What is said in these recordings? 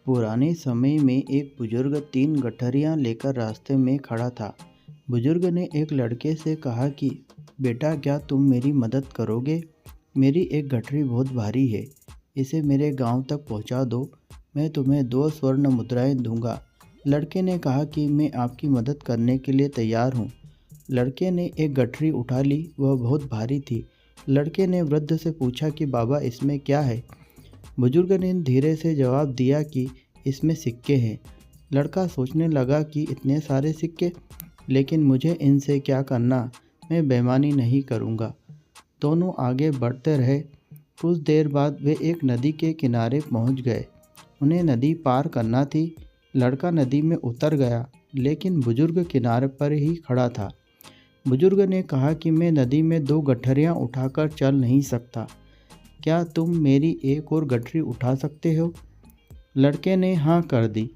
पुराने समय में एक बुजुर्ग 3 गठरियाँ लेकर रास्ते में खड़ा था। बुजुर्ग ने एक लड़के से कहा कि बेटा, क्या तुम मेरी मदद करोगे? मेरी एक गठरी बहुत भारी है, इसे मेरे गांव तक पहुंचा दो। मैं तुम्हें 2 स्वर्ण मुद्राएं दूंगा। लड़के ने कहा कि मैं आपकी मदद करने के लिए तैयार हूँ। लड़के ने एक गठरी उठा ली, वह बहुत भारी थी। लड़के ने वृद्ध से पूछा कि बाबा, इसमें क्या है? बुजुर्ग ने धीरे से जवाब दिया कि इसमें सिक्के हैं। लड़का सोचने लगा कि इतने सारे सिक्के, लेकिन मुझे इनसे क्या करना, मैं बेईमानी नहीं करूँगा। दोनों आगे बढ़ते रहे। कुछ देर बाद वे एक नदी के किनारे पहुँच गए। उन्हें नदी पार करना थी। लड़का नदी में उतर गया, लेकिन बुजुर्ग किनारे पर ही खड़ा था। बुजुर्ग ने कहा कि मैं नदी में 2 गठरियाँ उठाकर चल नहीं सकता। क्या तुम मेरी एक और गठरी उठा सकते हो? लड़के ने हाँ कर दी।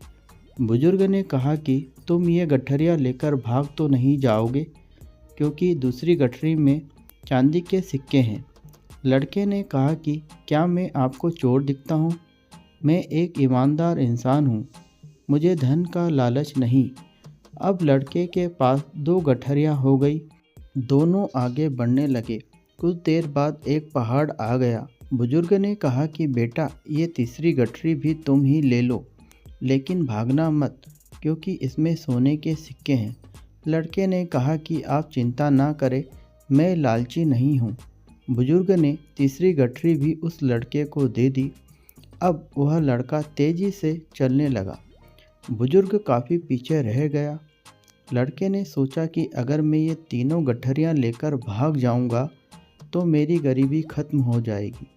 बुजुर्ग ने कहा कि तुम ये गठरियाँ लेकर भाग तो नहीं जाओगे, क्योंकि दूसरी गठरी में चांदी के सिक्के हैं। लड़के ने कहा कि क्या मैं आपको चोर दिखता हूँ? मैं एक ईमानदार इंसान हूँ, मुझे धन का लालच नहीं। अब लड़के के पास 2 गठरियाँ हो गई। दोनों आगे बढ़ने लगे। कुछ देर बाद एक पहाड़ आ गया। बुजुर्ग ने कहा कि बेटा, ये तीसरी गठरी भी तुम ही ले लो, लेकिन भागना मत, क्योंकि इसमें सोने के सिक्के हैं। लड़के ने कहा कि आप चिंता ना करें, मैं लालची नहीं हूँ। बुजुर्ग ने तीसरी गठरी भी उस लड़के को दे दी। अब वह लड़का तेजी से चलने लगा। बुजुर्ग काफ़ी पीछे रह गया। लड़के ने सोचा कि अगर मैं ये तीनों गठरियाँ लेकर भाग जाऊँगा तो मेरी गरीबी खत्म हो जाएगी।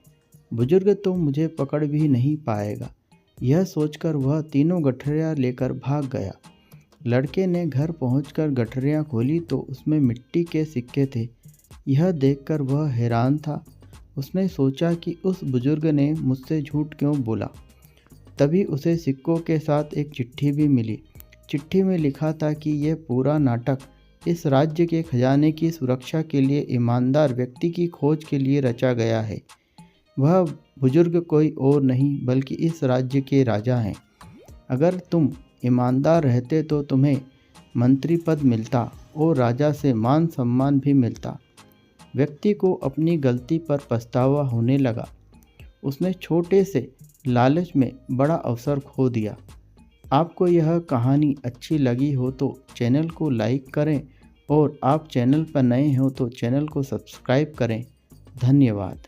बुजुर्ग तो मुझे पकड़ भी नहीं पाएगा। यह सोचकर वह तीनों गठरियाँ लेकर भाग गया। लड़के ने घर पहुंचकर गठरियाँ खोली तो उसमें मिट्टी के सिक्के थे। यह देखकर वह हैरान था। उसने सोचा कि उस बुजुर्ग ने मुझसे झूठ क्यों बोला। तभी उसे सिक्कों के साथ एक चिट्ठी भी मिली। चिट्ठी में लिखा था कि यह पूरा नाटक इस राज्य के खजाने की सुरक्षा के लिए ईमानदार व्यक्ति की खोज के लिए रचा गया है। वह बुजुर्ग कोई और नहीं बल्कि इस राज्य के राजा हैं। अगर तुम ईमानदार रहते तो तुम्हें मंत्री पद मिलता और राजा से मान सम्मान भी मिलता। व्यक्ति को अपनी गलती पर पछतावा होने लगा। उसने छोटे से लालच में बड़ा अवसर खो दिया। आपको यह कहानी अच्छी लगी हो तो चैनल को लाइक करें, और आप चैनल पर नए हो तो चैनल को सब्सक्राइब करें। धन्यवाद।